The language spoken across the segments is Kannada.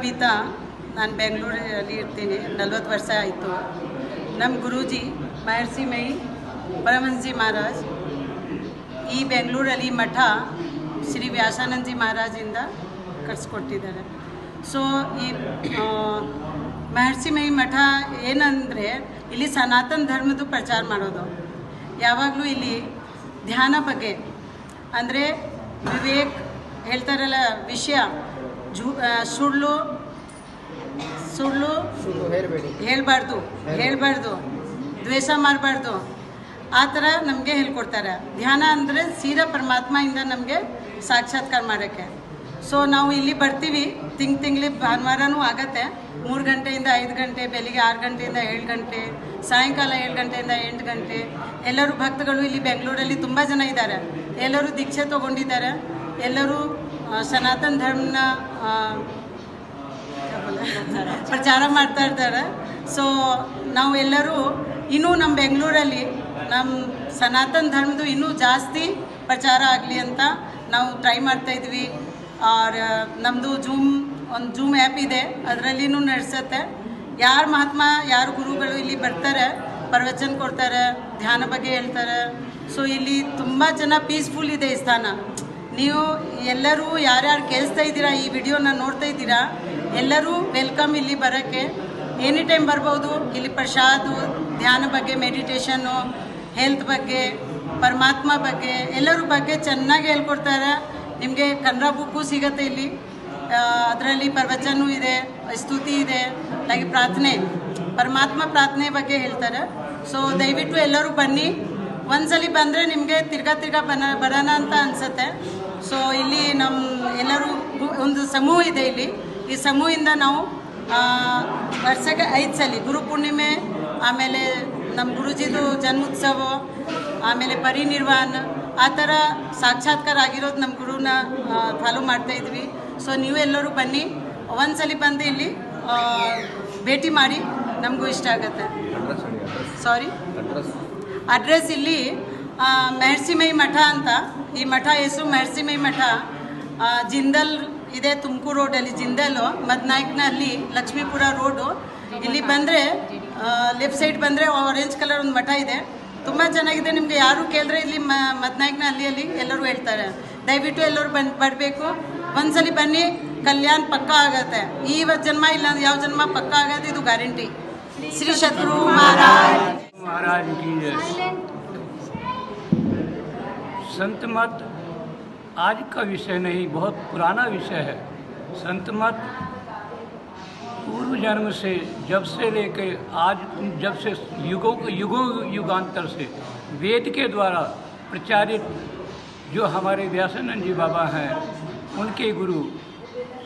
ಬಬಿತಾ, ನಾನು ಬೆಂಗಳೂರಲ್ಲಿ ಇರ್ತೀನಿ. 40 ವರ್ಷ ಆಯಿತು. ನಮ್ಮ ಗುರೂಜಿ ಮಹರ್ಷಿ ಮೈ ಪರಮಹಂಸಜಿ ಮಹಾರಾಜ್ ಈ ಬೆಂಗಳೂರಲ್ಲಿ ಮಠ ಶ್ರೀ ವ್ಯಾಸಾನಂದಜಿ ಮಹಾರಾಜಿಂದ ಕಟ್ಸ್ಕೊಟ್ಟಿದ್ದಾರೆ. ಸೊ ಈ ಮಹರ್ಷಿ ಮೈ ಮಠ ಏನಂದರೆ ಇಲ್ಲಿ ಸನಾತನ ಧರ್ಮದ ಪ್ರಚಾರ ಮಾಡೋದು. ಯಾವಾಗಲೂ ಇಲ್ಲಿ ಧ್ಯಾನ ಬಗ್ಗೆ ಅಂದರೆ ವಿವೇಕ್ ಹೇಳ್ತಾರಲ್ಲ, ವಿಷಯ ಸುಳ್ಳು ಹೇಳ್ಬಾರ್ದು, ದ್ವೇಷ ಮಾಡಬಾರ್ದು, ಆ ಥರ ನಮಗೆ ಹೇಳ್ಕೊಡ್ತಾರೆ. ಧ್ಯಾನ ಅಂದರೆ ಸೀದಾ ಪರಮಾತ್ಮೆಯಿಂದ ನಮಗೆ ಸಾಕ್ಷಾತ್ಕಾರ ಮಾಡೋಕ್ಕೆ. ಸೊ ನಾವು ಇಲ್ಲಿ ಬರ್ತೀವಿ, ತಿಂಗ್ಳಿ ಭಾನುವಾರನೂ ಆಗತ್ತೆ. 3 ಗಂಟೆಯಿಂದ 5 ಗಂಟೆ, ಬೆಳಿಗ್ಗೆ 6 ಗಂಟೆಯಿಂದ 7 ಗಂಟೆ, ಸಾಯಂಕಾಲ 7 ಗಂಟೆಯಿಂದ 8 ಗಂಟೆ. ಎಲ್ಲರೂ ಭಕ್ತಗಳು ಇಲ್ಲಿ ಬೆಂಗಳೂರಲ್ಲಿ ತುಂಬ ಜನ ಇದ್ದಾರೆ. ಎಲ್ಲರೂ ದೀಕ್ಷೆ ತೊಗೊಂಡಿದ್ದಾರೆ. ಎಲ್ಲರೂ ಸನಾತನ ಧರ್ಮನ ಪ್ರಚಾರ ಮಾಡ್ತಾ ಇರ್ತಾರೆ. ಸೊ ನಾವು ಎಲ್ಲರೂ ಇನ್ನೂ ನಮ್ಮ ಬೆಂಗಳೂರಲ್ಲಿ ನಮ್ಮ ಸನಾತನ ಧರ್ಮದ್ದು ಇನ್ನೂ ಜಾಸ್ತಿ ಪ್ರಚಾರ ಆಗಲಿ ಅಂತ ನಾವು ಟ್ರೈ ಮಾಡ್ತಾಯಿದ್ವಿ. और ನಮ್ಮದು ಒಂದು ಜೂಮ್ ಆ್ಯಪ್ ಇದೆ, ಅದರಲ್ಲಿನೂ ನಡೆಸುತ್ತೆ. ಯಾರು ಮಹಾತ್ಮ ಯಾರು ಗುರುಗಳು ಇಲ್ಲಿ ಬರ್ತಾರೆ, ಪ್ರವಚನ ಕೊಡ್ತಾರೆ, ಧ್ಯಾನ ಬಗ್ಗೆ ಹೇಳ್ತಾರೆ. ಸೊ ಇಲ್ಲಿ ತುಂಬ ಜನ ಪೀಸ್ಫುಲ್ ಇದೆ ಈ ಸ್ಥಾನ. ನೀವು ಎಲ್ಲರೂ ಯಾರ್ಯಾರು ಕೇಳಿಸ್ತಾ ಇದ್ದೀರಾ, ಈ ವಿಡಿಯೋನ ನೋಡ್ತಾ ಇದ್ದೀರಾ, ಎಲ್ಲರೂ ವೆಲ್ಕಮ್ ಇಲ್ಲಿ ಬರೋಕ್ಕೆ. ಎನಿ ಟೈಮ್ ಬರ್ಬೋದು. ಇಲ್ಲಿ ಪ್ರಸಾದ, ಧ್ಯಾನ ಬಗ್ಗೆ, ಮೆಡಿಟೇಷನ್ನು, ಹೆಲ್ತ್ ಬಗ್ಗೆ, ಪರಮಾತ್ಮ ಬಗ್ಗೆ ಎಲ್ಲರ ಬಗ್ಗೆ ಚೆನ್ನಾಗಿ ಹೇಳ್ಕೊಡ್ತಾರೆ. ನಿಮಗೆ ಕನ್ನಡ ಬುಕ್ಕು ಸಿಗುತ್ತೆ ಇಲ್ಲಿ. ಅದರಲ್ಲಿ ಪ್ರವಚನೂ ಇದೆ, ಸ್ತುತಿ ಇದೆ, ಹಾಗೆ ಪ್ರಾರ್ಥನೆ, ಪರಮಾತ್ಮ ಪ್ರಾರ್ಥನೆ ಬಗ್ಗೆ ಹೇಳ್ತಾರೆ. ಸೊ ದಯವಿಟ್ಟು ಎಲ್ಲರೂ ಬನ್ನಿ. ಒಂದ್ಸಲಿ ಬಂದರೆ ನಿಮಗೆ ತಿರ್ಗಾ ಬರೋಣ ಅಂತ ಅನಿಸುತ್ತೆ. ಸೊ ಇಲ್ಲಿ ನಮ್ಮ ಎಲ್ಲರೂ ಒಂದು ಸಮೂಹ ಇದೆ ಇಲ್ಲಿ. ಈ ಸಮೂಹದಿಂದ ನಾವು ವರ್ಷಕ್ಕೆ 5 ಸಲ ಗುರುಪೂರ್ಣಿಮೆ, ಆಮೇಲೆ ನಮ್ಮ ಗುರುಜಿದು ಜನ್ಮೋತ್ಸವ, ಆಮೇಲೆ ಪರಿನಿರ್ವಾಣ, ಆ ಥರ ಸಾಕ್ಷಾತ್ಕಾರ ಆಗಿರೋದು ನಮ್ಮ ಗುರುನ ಫಾಲೋ ಮಾಡ್ತಾಯಿದ್ವಿ. ಸೊ ನೀವು ಎಲ್ಲರೂ ಬನ್ನಿ, ಒಂದ್ಸಲಿ ಬಂದು ಇಲ್ಲಿ ಭೇಟಿ ಮಾಡಿ, ನಮಗೂ ಇಷ್ಟ ಆಗುತ್ತೆ. ಅಡ್ರೆಸ್ ಇಲ್ಲಿ ಮಹರ್ಷಿ ಮೈ ಮಠ ಅಂತ. ಈ ಮಠ ಹೆಸರು ಮಹರ್ಷಿ ಮೈ ಮಠ. ಜಿಂದಲ್ ಇದೆ, ತುಮಕೂರು ರೋಡಲ್ಲಿ ಜಿಂದಲು, ಮದ್ನಾಯಕನಲ್ಲಿ ಲಕ್ಷ್ಮೀಪುರ ರೋಡು. ಇಲ್ಲಿ ಬಂದರೆ ಲೆಫ್ಟ್ ಸೈಡ್ ಬಂದರೆ ಆರೆಂಜ್ ಕಲರ್ ಒಂದು ಮಠ ಇದೆ, ತುಂಬ ಚೆನ್ನಾಗಿದೆ. ನಿಮಗೆ ಯಾರು ಕೇಳಿದ್ರೆ ಇಲ್ಲಿ ಮದ್ನಾಯಕನ ಅಲ್ಲಿ ಎಲ್ಲರೂ ಹೇಳ್ತಾರೆ. ದಯವಿಟ್ಟು ಎಲ್ಲರೂ ಬರಬೇಕು. ಒಂದ್ಸಲಿ ಬನ್ನಿ, ಕಲ್ಯಾಣ ಪಕ್ಕ ಆಗತ್ತೆ. ಈ ಜನ್ಮ ಇಲ್ಲ ಯಾವ ಜನ್ಮ ಪಕ್ಕ ಆಗತ್ತೆ, ಇದು ಗ್ಯಾರಂಟಿ. ಶ್ರೀ ಸದ್ಗುರು महाराज की संत मत आज का विषय नहीं, बहुत पुराना विषय है। संत मत पूर्व जन्म से, जब से लेकर आज, जब से युगांतर से वेद के द्वारा प्रचारित जो हमारे व्यासानंद जी बाबा हैं, उनके गुरु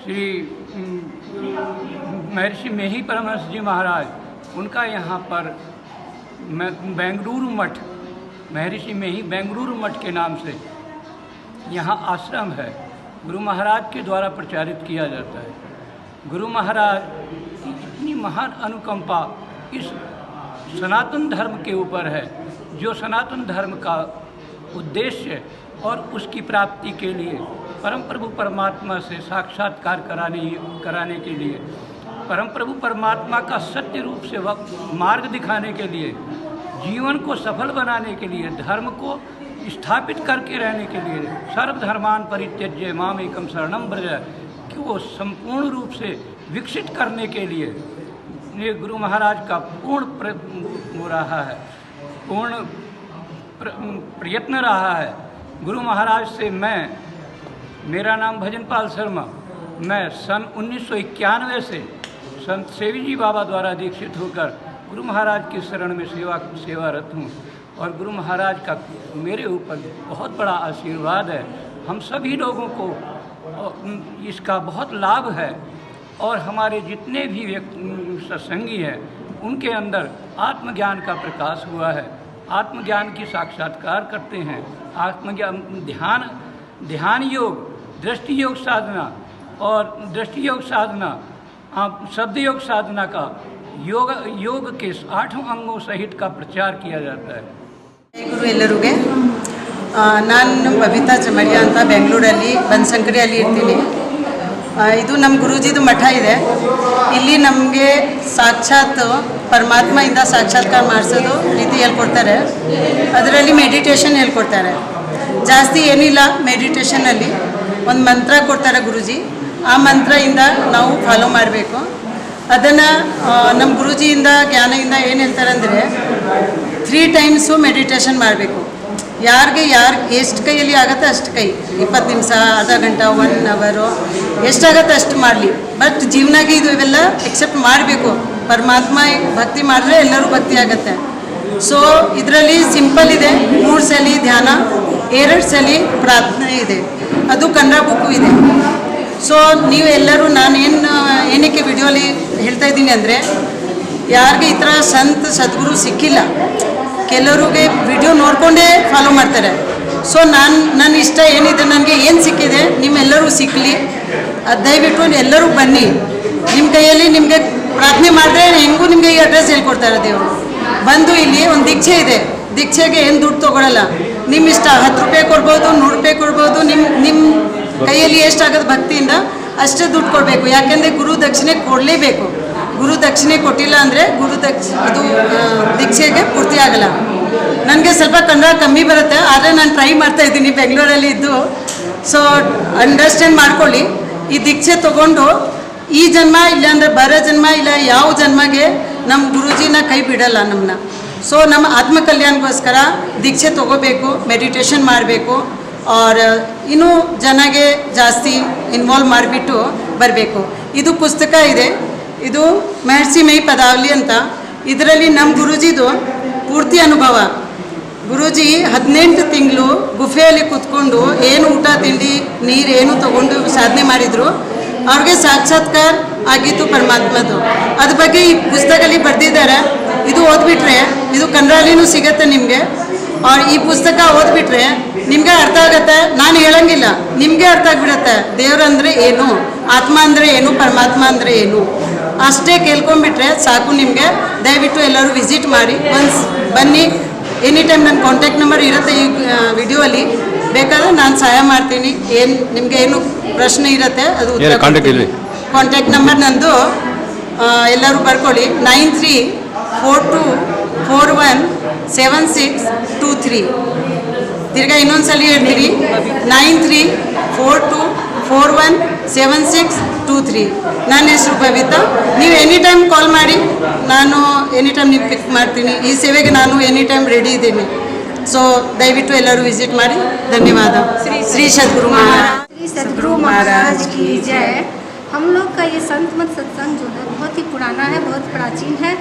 श्री महर्षि मेही परमहंस जी महाराज, उनका यहाँ पर बेंगलुरु मठ, महर्षि मेही बेंगलुरु मठ के नाम से यहाँ आश्रम है। गुरु महाराज के द्वारा प्रचारित किया जाता है। गुरु महाराज की इतनी महान अनुकंपा इस सनातन धर्म के ऊपर है, जो सनातन धर्म का उद्देश्य और उसकी प्राप्ति के लिए परम प्रभु परमात्मा से साक्षात्कार कराने के लिए, परम प्रभु परमात्मा का सत्य रूप से मार्ग दिखाने के लिए, जीवन को सफल बनाने के लिए, धर्म को स्थापित करके रहने के लिए, सर्वधर्मान परित्यज्य माम एकम शरणम व्रज कि वो संपूर्ण रूप से विकसित करने के लिए ये गुरु महाराज का पूर्ण प्रयत्न रहा है। गुरु महाराज से मेरा नाम भजनपाल शर्मा, मैं सन 1991 से संत सेवी जी बाबा द्वारा दीक्षित होकर गुरु महाराज की शरण में सेवारत हूँ। और गुरु महाराज का मेरे ऊपर बहुत बड़ा आशीर्वाद है। हम सभी लोगों को इसका बहुत लाभ है। और हमारे जितने भी सत्संगी हैं, उनके अंदर आत्मज्ञान का प्रकाश हुआ है। आत्मज्ञान की साक्षात्कार करते हैं। आत्मज्ञान, ध्यान योग, दृष्टि योग साधना और दृष्टि योग साधना, शब्द योग साधना का योग के 8 अंगों सहित का प्रचार किया जाता है। ಗುರು ಎಲ್ಲರಿಗೆ ನಾನು ಬಬಿತಾ ಚಮಡಿಯಾ ಅಂತ ಬೆಂಗಳೂರಲ್ಲಿ ಬನಶಂಕರಿಯಲ್ಲಿ ಇರ್ತೀನಿ. ಇದು ನಮ್ಮ ಗುರೂಜಿದು ಮಠ ಇದೆ. ಇಲ್ಲಿ ನಮಗೆ ಸಾಕ್ಷಾತ್ ಪರಮಾತ್ಮಯಿಂದ ಸಾಕ್ಷಾತ್ಕಾರ ಮಾಡಿಸೋದು ರೀತಿ ಹೇಳ್ಕೊಡ್ತಾರೆ. ಅದರಲ್ಲಿ ಮೆಡಿಟೇಷನ್ ಹೇಳ್ಕೊಡ್ತಾರೆ. ಜಾಸ್ತಿ ಏನಿಲ್ಲ, ಮೆಡಿಟೇಷನಲ್ಲಿ ಒಂದು ಮಂತ್ರ ಕೊಡ್ತಾರೆ ಗುರೂಜಿ. ಆ ಮಂತ್ರದಿಂದ ನಾವು ಫಾಲೋ ಮಾಡಬೇಕು. ಅದನ್ನು ನಮ್ಮ ಗುರೂಜಿಯಿಂದ ಜ್ಞಾನದಿಂದ ಏನು ಹೇಳ್ತಾರೆ ಅಂದರೆ 3 ಟೈಮ್ಸು ಮೆಡಿಟೇಷನ್ ಮಾಡಬೇಕು. ಯಾರಿಗೆ ಎಷ್ಟು ಕೈಯಲ್ಲಿ ಆಗುತ್ತೆ ಅಷ್ಟು ಕೈ, 20 ನಿಮಿಷ, ಅರ್ಧ ಗಂಟೆ, 1 ಅವರು ಎಷ್ಟಾಗತ್ತೆ ಅಷ್ಟು ಮಾಡಲಿ. ಬಟ್ ಜೀವನಾಗೆ ಇವೆಲ್ಲ ಎಕ್ಸೆಪ್ಟ್ ಮಾಡಬೇಕು. ಪರಮಾತ್ಮ ಭಕ್ತಿ ಮಾಡಿದ್ರೆ ಎಲ್ಲರೂ ಭಕ್ತಿ ಆಗುತ್ತೆ. ಸೊ ಇದರಲ್ಲಿ ಸಿಂಪಲ್ ಇದೆ. 3 ಸಲ ಧ್ಯಾನ, 2 ಸಲ ಪ್ರಾರ್ಥನೆ ಇದೆ. ಅದು ಕನ್ನಡ ಬುಕ್ಕು ಇದೆ. ಸೊ ನೀವು ಎಲ್ಲರೂ ಏನಕ್ಕೆ ವಿಡಿಯೋಲಿ ಹೇಳ್ತಾ ಇದ್ದೀನಿ ಅಂದರೆ, ಯಾರಿಗೆ ಈ ಥರ ಸದ್ಗುರು ಸಿಕ್ಕಿಲ್ಲ, ಕೆಲವ್ರಿಗೆ ವಿಡಿಯೋ ನೋಡಿಕೊಂಡೇ ಫಾಲೋ ಮಾಡ್ತಾರೆ. ಸೊ ನನ್ನ ಇಷ್ಟ ಏನಿದೆ, ನನಗೆ ಏನು ಸಿಕ್ಕಿದೆ ನಿಮ್ಮೆಲ್ಲರೂ ಸಿಕ್ಕಲಿ. ದಯವಿಟ್ಟು ಎಲ್ಲರೂ ಬನ್ನಿ. ನಿಮ್ಮ ಕೈಯಲ್ಲಿ ನಿಮಗೆ ಪ್ರಾರ್ಥನೆ ಮಾಡಿದ್ರೆ ಹೆಂಗೂ ನಿಮಗೆ ಈ ಅಡ್ರೆಸ್ ಹೇಳ್ಕೊಡ್ತಾರೆ ದೇವರು. ಬಂದು ಇಲ್ಲಿ ಒಂದು ದೀಕ್ಷೆ ಇದೆ. ದೀಕ್ಷೆಗೆ ಏನು ದುಡ್ಡು ತೊಗೊಳಲ್ಲ. ನಿಮ್ಮ ಇಷ್ಟ, 10 ರೂಪಾಯಿ ಕೊಡ್ಬೋದು, 100 ರೂಪಾಯಿ ಕೊಡ್ಬೋದು. ನಿಮ್ಮ ಕೈಯಲ್ಲಿ ಎಷ್ಟಾಗೋದು ಭಕ್ತಿಯಿಂದ ಅಷ್ಟೇ ದುಡ್ಡು ಕೊಡಬೇಕು. ಯಾಕೆಂದರೆ ಗುರು ದಕ್ಷಿಣೆ ಕೊಡಲೇಬೇಕು. ಗುರು ದಕ್ಷಿಣೆ ಕೊಟ್ಟಿಲ್ಲ ಅಂದರೆ ಅದು ದೀಕ್ಷೆಗೆ ಪೂರ್ತಿ ಆಗಲ್ಲ. ನನಗೆ ಸ್ವಲ್ಪ ಕನ್ನಡ ಕಮ್ಮಿ ಬರುತ್ತೆ, ಆದರೆ ನಾನು ಟ್ರೈ ಮಾಡ್ತಾಯಿದ್ದೀನಿ ಬೆಂಗಳೂರಲ್ಲಿ ಇದ್ದು. ಸೊ ಅಂಡರ್ಸ್ಟ್ಯಾಂಡ್ ಮಾಡ್ಕೊಳ್ಳಿ. ಈ ದೀಕ್ಷೆ ತೊಗೊಂಡು ಈ ಜನ್ಮ ಇಲ್ಲಾಂದರೆ ಬರೋ ಜನ್ಮ ಇಲ್ಲ ಯಾವ ಜನ್ಮಗೆ ನಮ್ಮ ಗುರೂಜಿನ ಕೈ ಬಿಡಲ್ಲ ನಮ್ಮನ್ನ. ಸೊ ನಮ್ಮ ಆತ್ಮ ಕಲ್ಯಾಣಕ್ಕೋಸ್ಕರ ದೀಕ್ಷೆ ತೊಗೋಬೇಕು, ಮೆಡಿಟೇಷನ್ ಮಾಡಬೇಕು. और ಇನ್ನೂ ಜನಗೆ ಜಾಸ್ತಿ ಇನ್ವಾಲ್ವ್ ಮಾಡಿಬಿಟ್ಟು ಬರಬೇಕು. ಇದು ಪುಸ್ತಕ ಇದೆ. ಇದು ಮಹರ್ಷಿ ಮೈ ಪದಾವಲಿ ಅಂತ. ಇದರಲ್ಲಿ ನಮ್ಮ ಗುರೂಜಿದು ಪೂರ್ತಿ ಅನುಭವ. ಗುರೂಜಿ 18 ತಿಂಗಳು ಗುಫೆಯಲ್ಲಿ ಕೂತ್ಕೊಂಡು ಏನು ಊಟ ತಿಂಡಿ ನೀರು ಏನು ತಗೊಂಡು ಸಾಧನೆ ಮಾಡಿದರು. ಅವ್ರಿಗೆ ಸಾಕ್ಷಾತ್ಕಾರ ಆಗಿತ್ತು ಪರಮಾತ್ಮದು. ಅದ್ರ ಬಗ್ಗೆ ಈ ಪುಸ್ತಕದಲ್ಲಿ ಬರೆದಿದ್ದಾರೆ. ಇದು ಓದ್ಬಿಟ್ರೆ, ಇದು ಕನ್ನಡಲ್ಲಿನೂ ಸಿಗುತ್ತೆ ನಿಮಗೆ. ಈ ಪುಸ್ತಕ ಓದ್ಬಿಟ್ರೆ ನಿಮಗೆ ಅರ್ಥ ಆಗುತ್ತೆ. ನಾನು ಹೇಳಂಗಿಲ್ಲ, ನಿಮಗೆ ಅರ್ಥ ಆಗಿಬಿಡುತ್ತೆ. ದೇವರಂದರೆ ಏನು, ಆತ್ಮ ಅಂದರೆ ಏನು, ಪರಮಾತ್ಮ ಅಂದರೆ ಏನು ಅಷ್ಟೇ ಕೇಳ್ಕೊಂಡ್ಬಿಟ್ರೆ ಸಾಕು ನಿಮಗೆ. ದಯವಿಟ್ಟು ಎಲ್ಲರೂ ವಿಸಿಟ್ ಮಾಡಿ, ಒನ್ಸ್ ಬನ್ನಿ. ಎನಿ ಟೈಮ್ ನನ್ನ ಕಾಂಟ್ಯಾಕ್ಟ್ ನಂಬರ್ ಇರುತ್ತೆ ಈ ವಿಡಿಯೋಲಿ. ಬೇಕಾದ್ರೆ ನಾನು ಸಹಾಯ ಮಾಡ್ತೀನಿ. ನಿಮಗೆ ಏನು ಪ್ರಶ್ನೆ ಇರುತ್ತೆ ಅದು ಕಾಂಟ್ಯಾಕ್ಟ್ ನಂಬರ್ ನಂದು ಎಲ್ಲರೂ ಬರ್ಕೊಳ್ಳಿ. 9342417623. ತಿರ್ಗಾ ಇನ್ನೊಂದ್ಸಲ ಹೇಳ್ತೀರಿ, 9342417623. ನನ್ನ ಹೆಸರು ಬಬಿತಾ. ನೀವು ಎನಿ ಟೈಮ್ ಕಾಲ್ ಮಾಡಿ, ನಾನು ಎನಿ ಟೈಮ್ ನೀವು ಪಿಕ್ ಮಾಡ್ತೀನಿ. ಈ ಸೇವೆಗೆ ನಾನು ಎನಿ ಟೈಮ್ ರೆಡಿ ಇದ್ದೀನಿ. ಸೊ ದಯವಿಟ್ಟು ಎಲ್ಲರೂ ವಿಸಿಟ್ ಮಾಡಿ. ಧನ್ಯವಾದ. ಶ್ರೀ ಸದ್ಗುರು महाराज, श्री सद्गुरु महाराज की जय। हम लोग का ये संत मत सत्संग जो है बहुत ही पुराना है, बहुत प्राचीन है।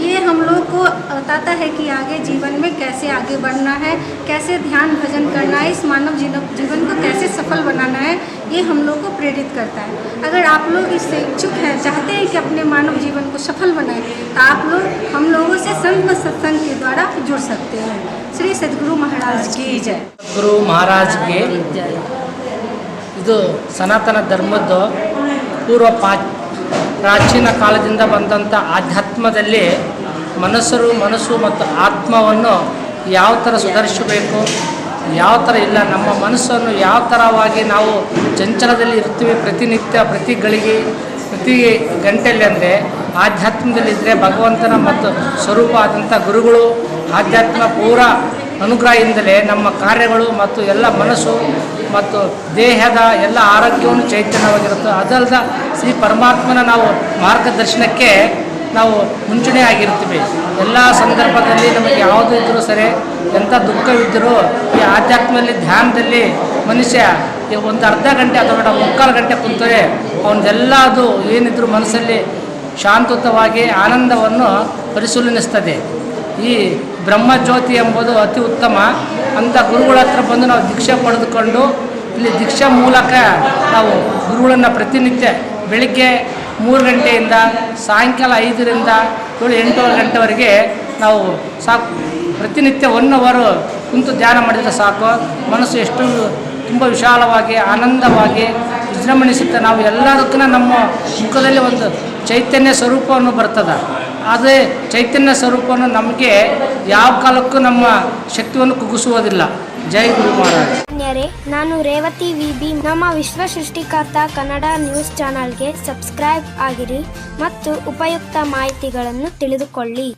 ये हम लोग को बताता है कि आगे जीवन में कैसे आगे बढ़ना है, कैसे ध्यान भजन करना है, इस मानव जीवन को कैसे सफल बनाना है, ये हम लोग को प्रेरित करता है। अगर आप लोग इससे इच्छुक हैं, चाहते हैं कि अपने मानव जीवन को सफल बनाएं, तो आप लोग हम लोगों से संत मत सत्संग के द्वारा जुड़ सकते हैं। श्री सद्गुरु महाराज की जय। ಗುರು ಮಹಾರಾಜ್ಗೆ ಇದು ಸನಾತನ ಧರ್ಮದ್ದು ಪ್ರಾಚೀನ ಕಾಲದಿಂದ ಬಂದಂಥ ಆಧ್ಯಾತ್ಮದಲ್ಲಿ ಮನಸ್ಸು ಮತ್ತು ಆತ್ಮವನ್ನು ಯಾವ ಥರ ಸುಧಾರಿಸಬೇಕು, ಯಾವ ಥರ ಇಲ್ಲ, ನಮ್ಮ ಮನಸ್ಸನ್ನು ಯಾವ ಥರವಾಗಿ ನಾವು ಚಂಚಲದಲ್ಲಿ ಇರ್ತೀವಿ ಪ್ರತಿನಿತ್ಯ, ಪ್ರತಿ ಗಳಿಗೆ, ಪ್ರತಿ ಗಂಟೆಯಲ್ಲಿ ಅಂದರೆ ಆಧ್ಯಾತ್ಮದಲ್ಲಿದ್ದರೆ ಭಗವಂತನ ಮತ್ತು ಸ್ವರೂಪ ಆದಂಥ ಗುರುಗಳು ಆಧ್ಯಾತ್ಮ ಪೂರ ಅನುಗ್ರಹದಿಂದಲೇ ನಮ್ಮ ಕಾರ್ಯಗಳು ಮತ್ತು ಎಲ್ಲ ಮನಸ್ಸು ಮತ್ತು ದೇಹದ ಎಲ್ಲ ಆರೋಗ್ಯವನ್ನು ಚೈತನ್ಯವಾಗಿರುತ್ತೆ. ಅದಲ್ಲದ ಶ್ರೀ ಪರಮಾತ್ಮನ ನಾವು ಮಾರ್ಗದರ್ಶನಕ್ಕೆ ನಾವು ಮುಂಚೂಣಿ ಆಗಿರ್ತೀವಿ. ಎಲ್ಲ ಸಂದರ್ಭದಲ್ಲಿ ನಮಗೆ ಯಾವುದು ಇದ್ದರೂ ಸರಿ, ಎಂಥ ದುಃಖವಿದ್ದರೂ ಈ ಆಧ್ಯಾತ್ಮದಲ್ಲಿ ಧ್ಯಾನದಲ್ಲಿ ಮನುಷ್ಯ ಒಂದು ಅರ್ಧ ಗಂಟೆ ಅಥವಾ 3/4 ಗಂಟೆ ಕುಂತರೆ ಅವನದೆಲ್ಲ ಅದು ಏನಿದ್ರು ಮನಸ್ಸಲ್ಲಿ ಶಾಂತಯುತವಾಗಿ ಆನಂದವನ್ನು ಪರಿಶೀಲನಿಸ್ತದೆ. ಈ ಬ್ರಹ್ಮಜ್ಯೋತಿ ಎಂಬುದು ಅತಿ ಉತ್ತಮ. ಅಂಥ ಗುರುಗಳ ಹತ್ರ ಬಂದು ನಾವು ದೀಕ್ಷೆ ಪಡೆದುಕೊಂಡು ಇಲ್ಲಿ ದೀಕ್ಷಾ ಮೂಲಕ ನಾವು ಗುರುಗಳನ್ನು ಪ್ರತಿನಿತ್ಯ ಬೆಳಿಗ್ಗೆ 3 ಗಂಟೆಯಿಂದ ಸಾಯಂಕಾಲ 5ರಿಂದ 7-8 ಗಂಟೆವರೆಗೆ ನಾವು ಸಾಕು ಪ್ರತಿನಿತ್ಯ 1 ಅವರ್ ಕುಂತು ಧ್ಯಾನ ಮಾಡಿದರೆ ಸಾಕು. ಮನಸ್ಸು ಎಷ್ಟು ತುಂಬ ವಿಶಾಲವಾಗಿ ಆನಂದವಾಗಿ ವಿಜೃಂಭಿಸುತ್ತೆ. ನಾವು ಎಲ್ಲದಕ್ಕೂ ನಮ್ಮ ಮುಖದಲ್ಲಿ ಒಂದು ಚೈತನ್ಯ ಸ್ವರೂಪವನ್ನು ಬರ್ತದೆ. ಅದೇ ಚೈತನ್ಯ ಸ್ವರೂಪವನ್ನು ನಮಗೆ ಯಾವ ಕಾಲಕ್ಕೂ ನಮ್ಮ ಶಕ್ತಿಯನ್ನು ಕುಗ್ಗಿಸುವುದಿಲ್ಲ. ಜೈ ಗುರು ಮಹಾರಾಜ್. ಸ್ನೇಹಿತರೆ, ನಾನು ರೇವತಿ ವಿಬಿ. ನಮ್ಮ ವಿಶ್ವ ಸೃಷ್ಟಿಕರ್ತ ಕನ್ನಡ ನ್ಯೂಸ್ ಚಾನಲ್ಗೆ ಸಬ್ಸ್ಕ್ರೈಬ್ ಆಗಿರಿ ಮತ್ತು ಉಪಯುಕ್ತ ಮಾಹಿತಿಗಳನ್ನು ತಿಳಿದುಕೊಳ್ಳಿ.